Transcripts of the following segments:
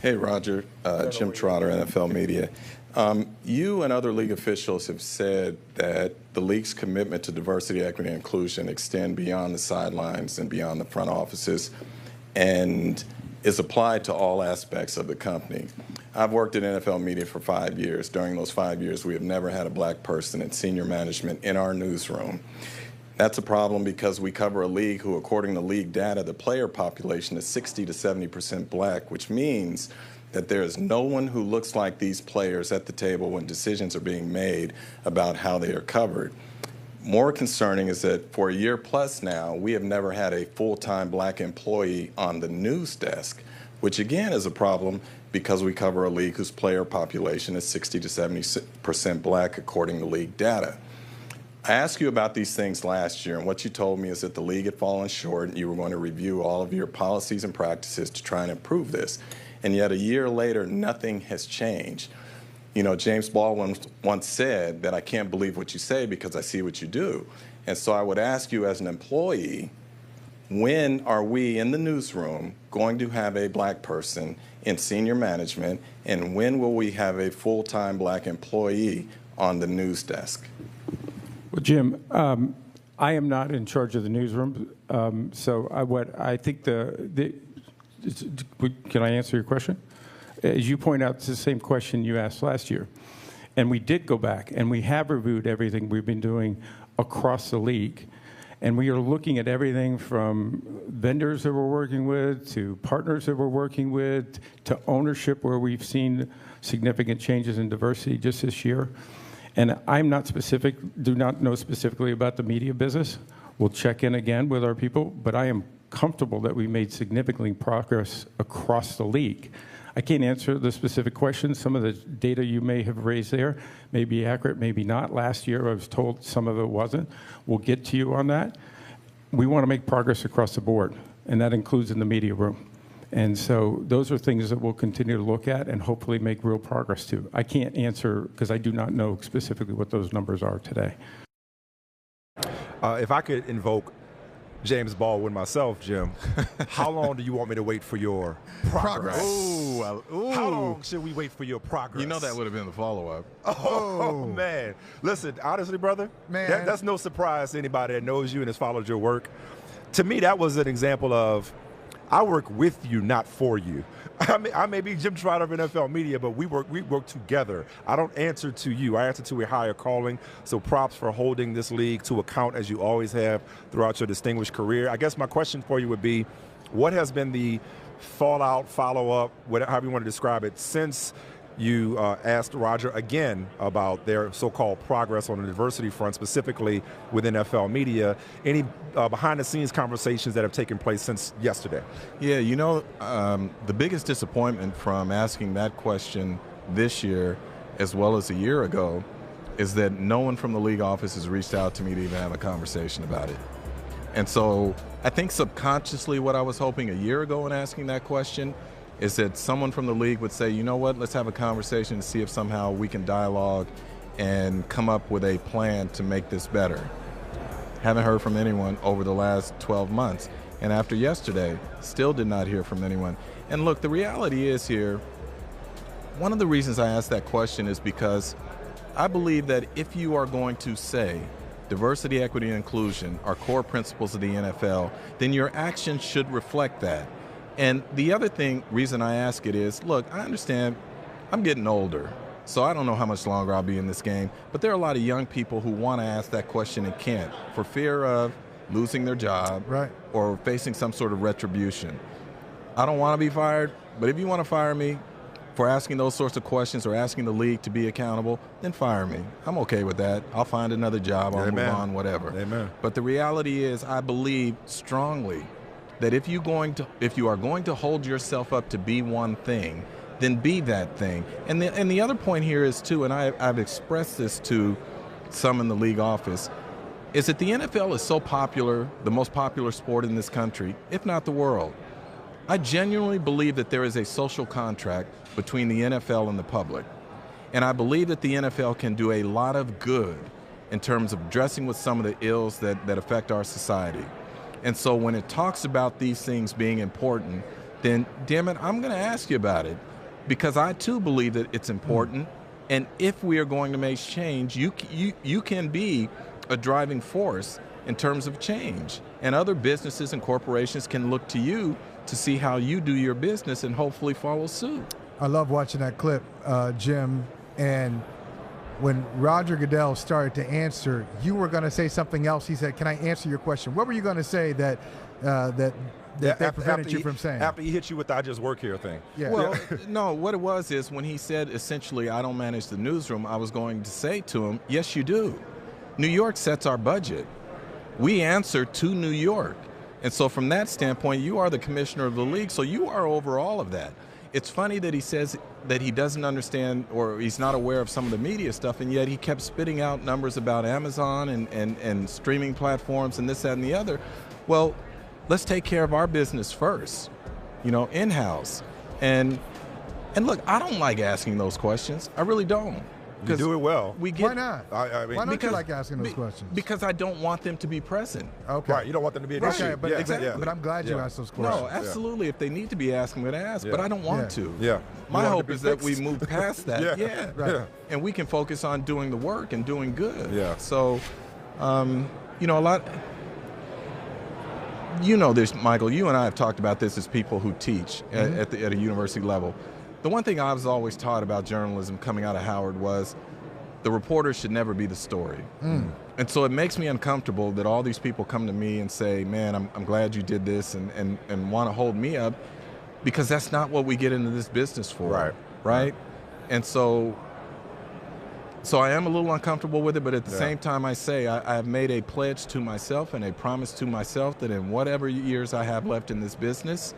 Hey, Roger. Jim Trotter, NFL Media. You and other league officials have said that the league's commitment to diversity, equity, and inclusion extend beyond the sidelines and beyond the front offices and is applied to all aspects of the company. I've worked at NFL Media for 5 years. During those 5 years, we have never had a black person in senior management in our newsroom. That's a problem because we cover a league who, according to league data, the player population is 60 to 70% black, which means that there is no one who looks like these players at the table when decisions are being made about how they are covered. More concerning is that for a year plus now, we have never had a full-time black employee on the news desk, which again is a problem because we cover a league whose player population is 60 to 70% black, according to league data. I asked you about these things last year, and what you told me is that the league had fallen short and you were going to review all of your policies and practices to try and improve this. And yet a year later, nothing has changed. You know, James Baldwin once said that I can't believe what you say because I see what you do. And so I would ask you as an employee, when are we in the newsroom going to have a black person in senior management, and when will we have a full-time black employee on the news desk? Well, Jim, I am not in charge of the newsroom, so I think can I answer your question? As you point out, it's the same question you asked last year. And we did go back, and we have reviewed everything we've been doing across the league. And we are looking at everything from vendors that we're working with, to partners that we're working with, to ownership where we've seen significant changes in diversity just this year. And I'm not do not know specifically about the media business. We'll check in again with our people, but I am comfortable that we made significant progress across the league. I can't answer the specific questions. Some of the data you may have raised there may be accurate, maybe not. Last year I was told some of it wasn't. We'll get to you on that. We want to make progress across the board, and that includes in the media room. And so those are things that we'll continue to look at and hopefully make real progress to. I can't answer because I do not know specifically what those numbers are today. If I could invoke James Baldwin myself, Jim, how long do you want me to wait for your progress? Ooh. How long should we wait for your progress? You know that would have been the follow-up. Oh, man. Listen, honestly, brother, that's no surprise to anybody that knows you and has followed your work. To me, that was an example of I work with you, not for you. I may be Jim Trotter of NFL Media, but we work together. I don't answer to you. I answer to a higher calling. So props for holding this league to account as you always have throughout your distinguished career. I guess my question for you would be, what has been the fallout, follow-up, however you want to describe it, since you asked Roger again about their so-called progress on the diversity front, specifically with NFL Media? Any behind-the-scenes conversations that have taken place since yesterday? Yeah, you know, the biggest disappointment from asking that question this year, as well as a year ago, is that no one from the league office has reached out to me to even have a conversation about it. And so I think subconsciously what I was hoping a year ago in asking that question is that someone from the league would say, you know what, let's have a conversation to see if somehow we can dialogue and come up with a plan to make this better. Haven't heard from anyone over the last 12 months. And after yesterday, still did not hear from anyone. And look, the reality is here, one of the reasons I asked that question is because I believe that if you are going to say diversity, equity, and inclusion are core principles of the NFL, then your actions should reflect that. And the other reason I ask it is, look, I understand I'm getting older, so I don't know how much longer I'll be in this game, but there are a lot of young people who want to ask that question and can't for fear of losing their job, right, or facing some sort of retribution. I don't want to be fired, but if you want to fire me for asking those sorts of questions or asking the league to be accountable, then fire me. I'm okay with that. I'll find another job, I'll move on, whatever. Amen. But the reality is, I believe strongly that if you are going to hold yourself up to be one thing, then be that thing. And the other point here is too, and I've expressed this to some in the league office, is that the NFL is so popular, the most popular sport in this country, if not the world. I genuinely believe that there is a social contract between the NFL and the public. And I believe that the NFL can do a lot of good in terms of addressing with some of the ills that affect our society. And so when it talks about these things being important, then damn it, I'm going to ask you about it. because I too believe that it's important. And if we are going to make change, you can be a driving force in terms of change. And other businesses and corporations can look to you to see how you do your business and hopefully follow suit. I love watching that clip, Jim. And when Roger Goodell started to answer, you were going to say something else. He said, "Can I answer your question?" What were you going to say that prevented you from saying? After he hit you with the "I just work here" thing. Yeah. Well, no, what it was is when he said essentially, "I don't manage the newsroom," I was going to say to him, yes, you do. New York sets our budget. We answer to New York. And so from that standpoint, you are the commissioner of the league, so you are over all of that. It's funny that he says that he doesn't understand or he's not aware of some of the media stuff, and yet he kept spitting out numbers about Amazon and streaming platforms and this, that, and the other. Well, let's take care of our business first, in-house. And look, I don't like asking those questions. I really don't. You do it well. Why not? I mean, Why don't you like asking those questions? Because I don't want them to be present. Okay. Right, you don't want them to be an issue. But, exactly. But I'm glad you asked those questions. No, absolutely. If they need to be asked, I'm going to ask, but I don't want to. Yeah. My hope is that we move past that. Right. And we can focus on doing the work and doing good. Yeah. So, a lot. There's Michael. You and I have talked about this as people who teach at a university level. The one thing I was always taught about journalism coming out of Howard was the reporter should never be the story. And so it makes me uncomfortable that all these people come to me and say, man, I'm glad you did this and want to hold me up, because that's not what we get into this business for. Right? And so I am a little uncomfortable with it, but at the same time I say I have made a pledge to myself and a promise to myself that in whatever years I have left in this business,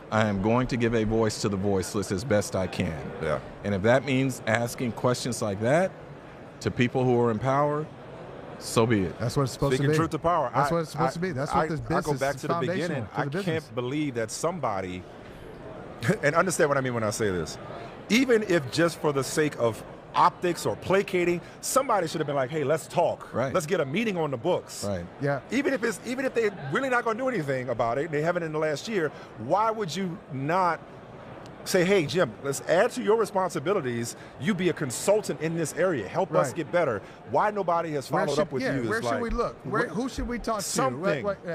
I am going to give a voice to the voiceless as best I can. Yeah. And if that means asking questions like that to people who are in power, so be it. That's what it's supposed to be. Speaking truth to power. That's what it's supposed to be. That's what this business I go back to the beginning. I can't believe that somebody, and understand what I mean when I say this, even if just for the sake of optics or placating, somebody should have been like, hey, let's talk. Right. Let's get a meeting on the books. Right. Yeah. Even if they're really not going to do anything about it, they haven't in the last year, why would you not say, hey, Jim, let's add to your responsibilities. You be a consultant in this area. Help us get better. Why nobody has followed up with you? Where should we look? Who should we talk to?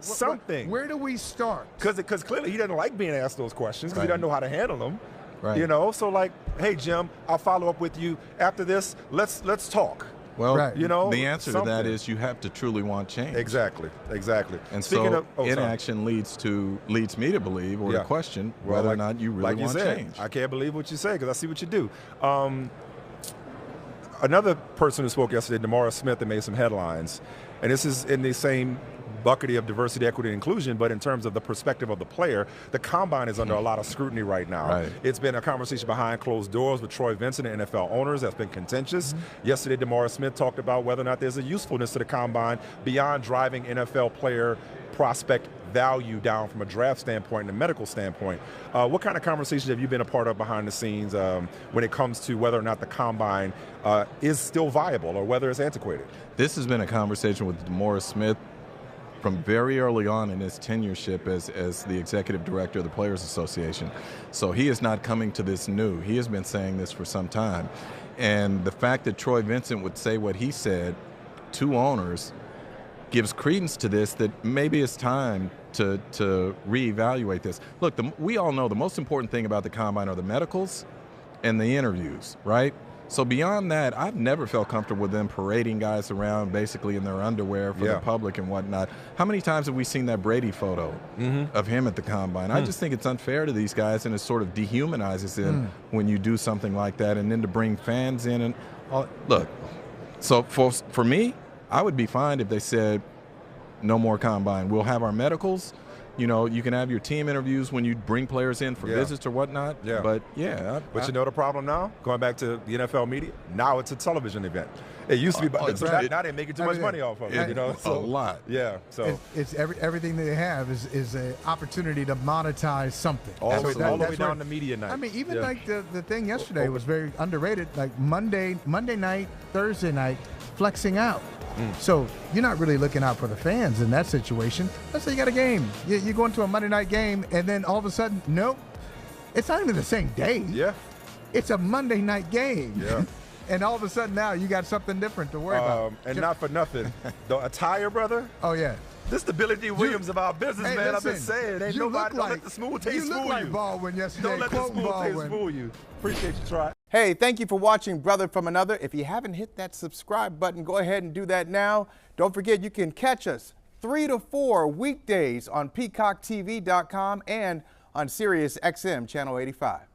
Something. Where do we start? Because clearly he doesn't like being asked those questions because he doesn't know how to handle them. Right. So like, hey, Jim, I'll follow up with you after this. Let's talk. Well, the answer to that is you have to truly want change. Exactly. And so inaction leads me to believe or to question whether or not you really want change. I can't believe what you say because I see what you do. Another person who spoke yesterday, Demora Smith, that made some headlines, and this is in the same buckety of diversity, equity, and inclusion, but in terms of the perspective of the player, the combine is under a lot of scrutiny right now. Right. It's been a conversation behind closed doors with Troy Vincent and NFL owners that's been contentious. Yesterday, Demora Smith talked about whether or not there's a usefulness to the combine beyond driving NFL player prospect value down from a draft standpoint and a medical standpoint. What kind of conversations have you been a part of behind the scenes when it comes to whether or not the combine is still viable or whether it's antiquated? This has been a conversation with Demora Smith from very early on in his tenureship as the executive director of the Players Association. So he is not coming to this new. He has been saying this for some time. And the fact that Troy Vincent would say what he said to owners gives credence to this, that maybe it's time to reevaluate this. Look, we all know the most important thing about the combine are the medicals and the interviews, right? So beyond that, I've never felt comfortable with them parading guys around basically in their underwear for the public and whatnot. How many times have we seen that Brady photo of him at the combine? I just think it's unfair to these guys, and it sort of dehumanizes them when you do something like that. And then to bring fans in and look, so for me, I would be fine if they said no more combine. We'll have our medicals. You can have your team interviews when you bring players in for visits or whatnot. Yeah. But you know the problem now? Going back to the NFL media, now it's a television event. It used to be, now they're making too much money off of it. A lot. Yeah. So it's everything they have is an opportunity to monetize something. All the way down to media night. I mean, even like the thing yesterday was very underrated. Like Monday night, Thursday night, flexing out. So you're not really looking out for the fans in that situation. Let's say you got a game. You go into a Monday night game, and then all of a sudden, nope, it's not even the same day. Yeah. It's a Monday night game. Yeah. And all of a sudden now you got something different to worry about. And not for nothing, the attire, brother. Oh, yeah. This the Billy D. Williams of our business, Hey, man. listen, I've been saying, ain't nobody don't let the smooth taste You look fool like you. Baldwin yesterday. Don't let the quoting smooth taste Baldwin. fool you. Appreciate you, Trot. Hey, thank you for watching Brother from Another. If you haven't hit that subscribe button, go ahead and do that now. Don't forget you can catch us 3 to 4 weekdays on PeacockTV.com and on Sirius XM Channel 85.